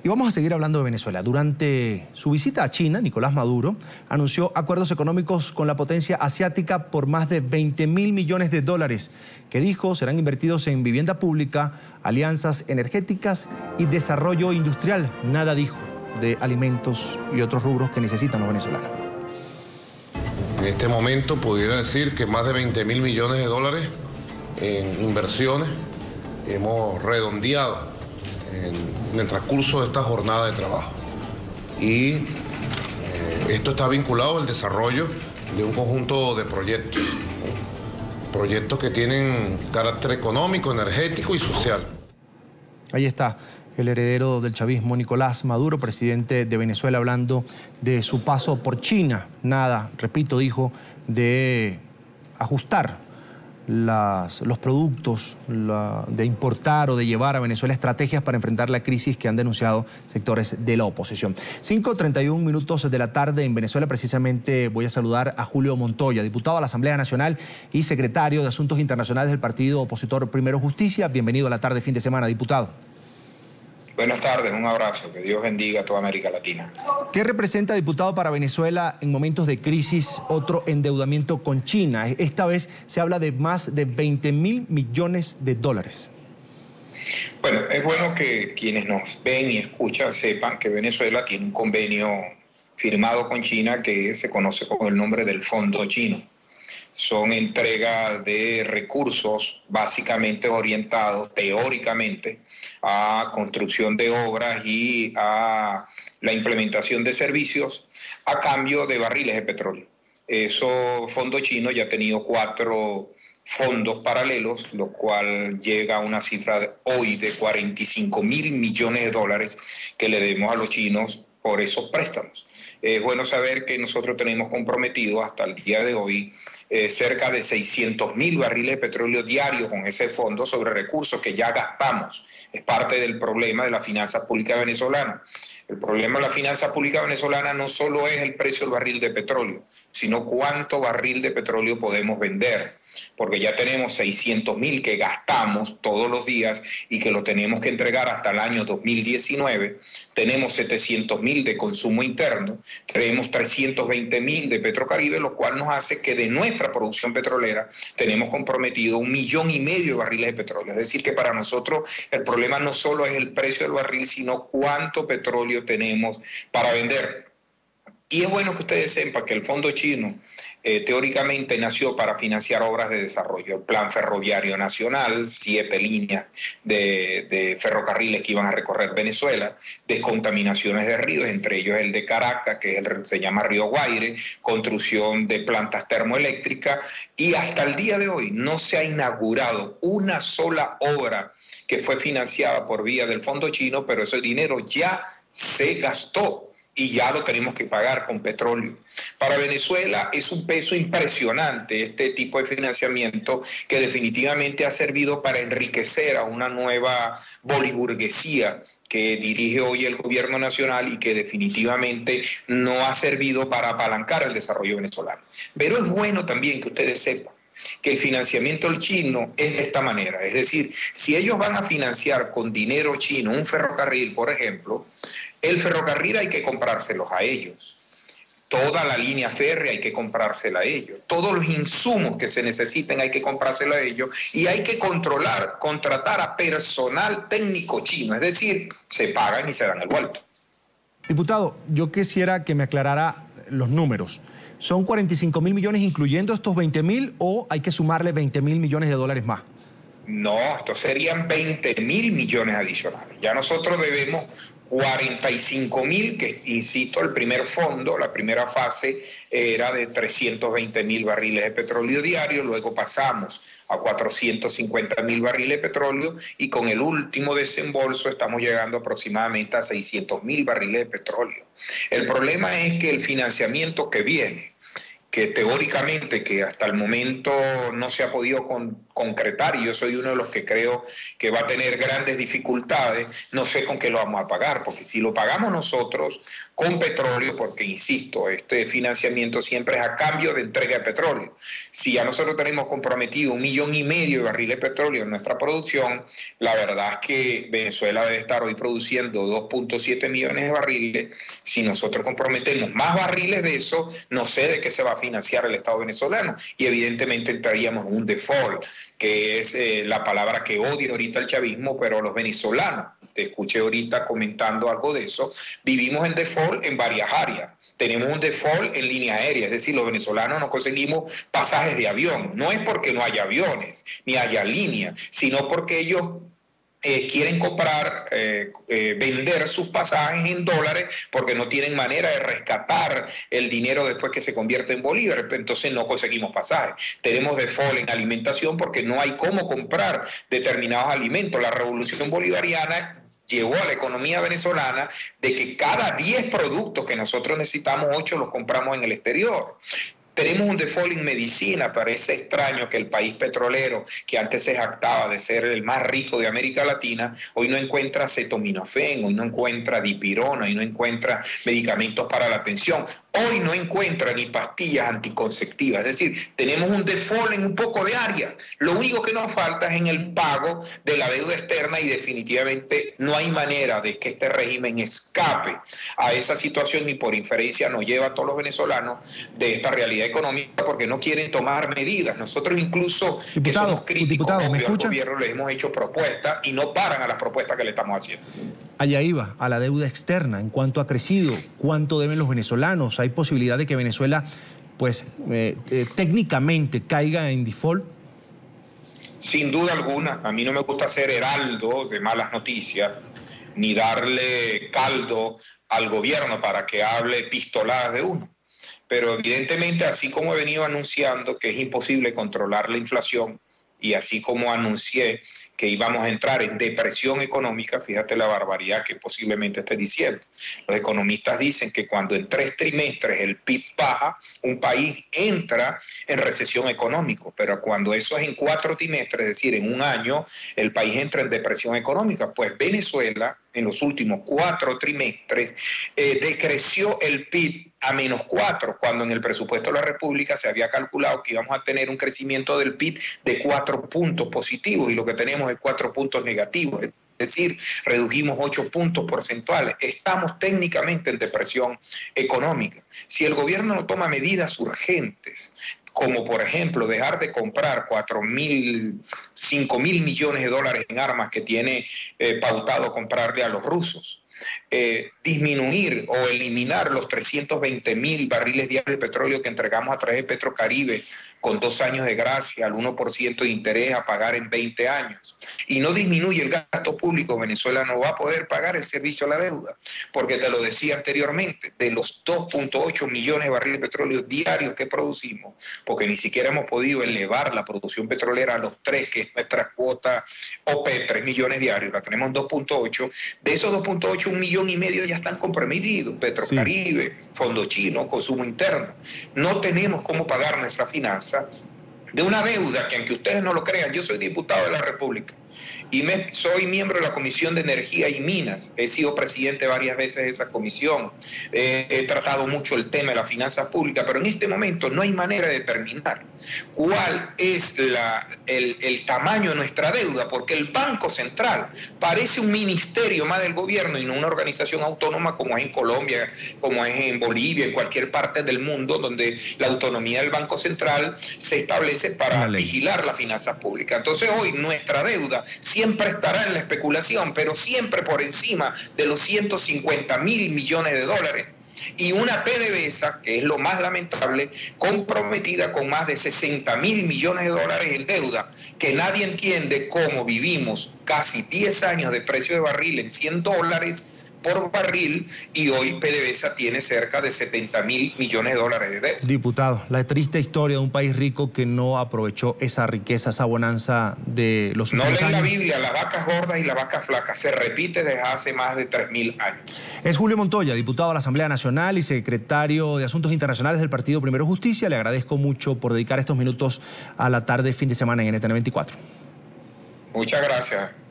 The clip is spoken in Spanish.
Y vamos a seguir hablando de Venezuela. Durante su visita a China, Nicolás Maduro anunció acuerdos económicos con la potencia asiática por más de 20.000 millones de dólares, que dijo serán invertidos en vivienda pública, alianzas energéticas y desarrollo industrial. Nada dijo de alimentos y otros rubros que necesitan los venezolanos. En este momento pudiera decir que más de 20.000 millones de dólares en inversiones hemos redondeado en el transcurso de esta jornada de trabajo. Y esto está vinculado al desarrollo de un conjunto de proyectos, proyectos que tienen carácter económico, energético y social. Ahí está el heredero del chavismo, Nicolás Maduro, presidente de Venezuela, hablando de su paso por China. Nada, repito, dijo, de ajustar los productos, de importar o de llevar a Venezuela estrategias para enfrentar la crisis que han denunciado sectores de la oposición. 5:31 minutos de la tarde en Venezuela. Precisamente voy a saludar a Julio Montoya, diputado a la Asamblea Nacional y secretario de Asuntos Internacionales del partido opositor Primero Justicia. Bienvenido a la tarde, fin de semana, diputado. Buenas tardes, un abrazo, que Dios bendiga a toda América Latina. ¿Qué representa, diputado, para Venezuela en momentos de crisis otro endeudamiento con China? Esta vez se habla de más de 20.000 millones de dólares. Bueno, es bueno que quienes nos ven y escuchan sepan que Venezuela tiene un convenio firmado con China que se conoce con el nombre del Fondo Chino. Son entregas de recursos básicamente orientados teóricamente a construcción de obras y a la implementación de servicios a cambio de barriles de petróleo. Eso, Fondo Chino ya ha tenido 4 fondos paralelos, lo cual llega a una cifra hoy de 45.000 millones de dólares que le debemos a los chinos por esos préstamos. Es bueno saber que nosotros tenemos comprometido hasta el día de hoy cerca de 600.000 barriles de petróleo diarios con ese fondo sobre recursos que ya gastamos. Es parte del problema de la finanza pública venezolana. El problema de la finanza pública venezolana no solo es el precio del barril de petróleo, sino cuánto barril de petróleo podemos vender, porque ya tenemos 600.000 que gastamos todos los días y que lo tenemos que entregar hasta el año 2019. Tenemos 700.000 de consumo interno, tenemos 320.000 de Petrocaribe, lo cual nos hace que de nuestra producción petrolera tenemos comprometido 1,5 millones de barriles de petróleo. Es decir, que para nosotros el problema no solo es el precio del barril, sino cuánto petróleo tenemos para vender. Y es bueno que ustedes sepan que el Fondo Chino teóricamente nació para financiar obras de desarrollo. El Plan Ferroviario Nacional, 7 líneas de ferrocarriles que iban a recorrer Venezuela, descontaminaciones de ríos, entre ellos el de Caracas, que se llama Río Guaire, construcción de plantas termoeléctricas, y hasta el día de hoy no se ha inaugurado una sola obra que fue financiada por vía del Fondo Chino, pero ese dinero ya se gastó y ya lo tenemos que pagar con petróleo. Para Venezuela es un peso impresionante este tipo de financiamiento que definitivamente ha servido para enriquecer a una nueva boliburguesía que dirige hoy el gobierno nacional y que definitivamente no ha servido para apalancar el desarrollo venezolano. Pero es bueno también que ustedes sepan que el financiamiento chino es de esta manera. Es decir, si ellos van a financiar con dinero chino un ferrocarril, por ejemplo, el ferrocarril hay que comprárselos a ellos. Toda la línea férrea hay que comprársela a ellos. Todos los insumos que se necesiten hay que comprársela a ellos. Y hay que contratar a personal técnico chino. Es decir, se pagan y se dan el vuelto. Diputado, yo quisiera que me aclarara los números. ¿Son 45.000 millones incluyendo estos 20.000 o hay que sumarle 20.000 millones de dólares más? No, estos serían 20.000 millones adicionales. Ya nosotros debemos 45.000, que insisto, el primer fondo, la primera fase era de 320.000 barriles de petróleo diario, luego pasamos a 450.000 barriles de petróleo y con el último desembolso estamos llegando aproximadamente a 600.000 barriles de petróleo. El problema es que el financiamiento que viene, que teóricamente, que hasta el momento no se ha podido concretar, y yo soy uno de los que creo que va a tener grandes dificultades, no sé con qué lo vamos a pagar, porque si lo pagamos nosotros con petróleo, porque insisto, este financiamiento siempre es a cambio de entrega de petróleo. Si ya nosotros tenemos comprometido 1,5 millones de barriles de petróleo en nuestra producción, la verdad es que Venezuela debe estar hoy produciendo 2,7 millones de barriles. Si nosotros comprometemos más barriles de eso, no sé de qué se va a financiar el Estado venezolano, y evidentemente entraríamos en un default, que es la palabra que odia ahorita el chavismo, pero los venezolanos, te escuché ahorita comentando algo de eso, vivimos en default en varias áreas. Tenemos un default en línea aérea, es decir, los venezolanos no conseguimos pasajes de avión. No es porque no haya aviones ni haya líneas, sino porque ellos quieren comprar, vender sus pasajes en dólares porque no tienen manera de rescatar el dinero después que se convierte en bolívar, entonces no conseguimos pasajes. Tenemos default en alimentación porque no hay cómo comprar determinados alimentos. La revolución bolivariana llevó a la economía venezolana de que cada 10 productos que nosotros necesitamos, 8 los compramos en el exterior. Tenemos un default en medicina. Parece extraño que el país petrolero, que antes se jactaba de ser el más rico de América Latina, hoy no encuentra acetaminofén, hoy no encuentra dipirona, hoy no encuentra medicamentos para la atención, hoy no encuentra ni pastillas anticonceptivas. Es decir, tenemos un default en un poco de áreas. Lo único que nos falta es en el pago de la deuda externa, y definitivamente no hay manera de que este régimen escape a esa situación, y por inferencia nos lleva a todos los venezolanos de esta realidad económica, porque no quieren tomar medidas. Nosotros incluso, que somos críticos al gobierno, les hemos hecho propuestas y no paran a las propuestas que le estamos haciendo. Allá iba, a la deuda externa, ¿en cuánto ha crecido? ¿Cuánto deben los venezolanos? ¿Hay posibilidad de que Venezuela, pues, técnicamente caiga en default? Sin duda alguna. A mí no me gusta ser heraldo de malas noticias, ni darle caldo al gobierno para que hable pistoladas de uno. Pero evidentemente, así como he venido anunciando que es imposible controlar la inflación, y así como anuncié que íbamos a entrar en depresión económica, fíjate la barbaridad que posiblemente esté diciendo. Los economistas dicen que cuando en 3 trimestres el PIB baja, un país entra en recesión económica, pero cuando eso es en 4 trimestres, es decir, en un año, el país entra en depresión económica. Pues Venezuela, en los últimos 4 trimestres, decreció el PIB a -4, cuando en el presupuesto de la República se había calculado que íbamos a tener un crecimiento del PIB de 4 puntos positivos, y lo que tenemos es 4 puntos negativos. Es decir, redujimos 8 puntos porcentuales. Estamos técnicamente en depresión económica. Si el gobierno no toma medidas urgentes, como por ejemplo dejar de comprar 5.000 millones de dólares en armas que tiene pautado comprarle a los rusos, disminuir o eliminar los 320.000 barriles diarios de petróleo que entregamos a través de Petrocaribe con 2 años de gracia al 1% de interés a pagar en 20 años, y no disminuye el gasto público, Venezuela no va a poder pagar el servicio a la deuda, porque te lo decía anteriormente, de los 2,8 millones de barriles de petróleo diarios que producimos, porque ni siquiera hemos podido elevar la producción petrolera a los 3, que es nuestra cuota OPE, 3 millones diarios, la tenemos en 2,8, de esos 2,8, 1,5 millones ya están comprometidos, Petrocaribe, Fondo Chino, consumo interno. No tenemos cómo pagar nuestra finanza de una deuda que, aunque ustedes no lo crean, yo soy diputado de la República y soy miembro de la Comisión de Energía y Minas. He sido presidente varias veces de esa comisión. He tratado mucho el tema de las finanzas públicas, pero en este momento no hay manera de determinar cuál es el tamaño de nuestra deuda, porque el Banco Central parece un ministerio más del gobierno y no una organización autónoma como es en Colombia, como es en Bolivia, en cualquier parte del mundo donde la autonomía del Banco Central se establece para vigilar las finanzas públicas. Entonces hoy nuestra deuda siempre estará en la especulación, pero siempre por encima de los 150.000 millones de dólares. Y una PDVSA, que es lo más lamentable, comprometida con más de 60.000 millones de dólares en deuda, que nadie entiende cómo vivimos casi 10 años de precio de barril en $100, por barril y hoy PDVSA tiene cerca de 70.000 millones de dólares de deuda. Diputado, la triste historia de un país rico que no aprovechó esa riqueza, esa bonanza de los últimos años. No leen la Biblia, las vacas gordas y las vacas flacas, se repite desde hace más de 3.000 años. Es Julio Montoya, diputado de la Asamblea Nacional y secretario de Asuntos Internacionales del Partido Primero Justicia. Le agradezco mucho por dedicar estos minutos a la tarde fin de semana en NTN 24. Muchas gracias.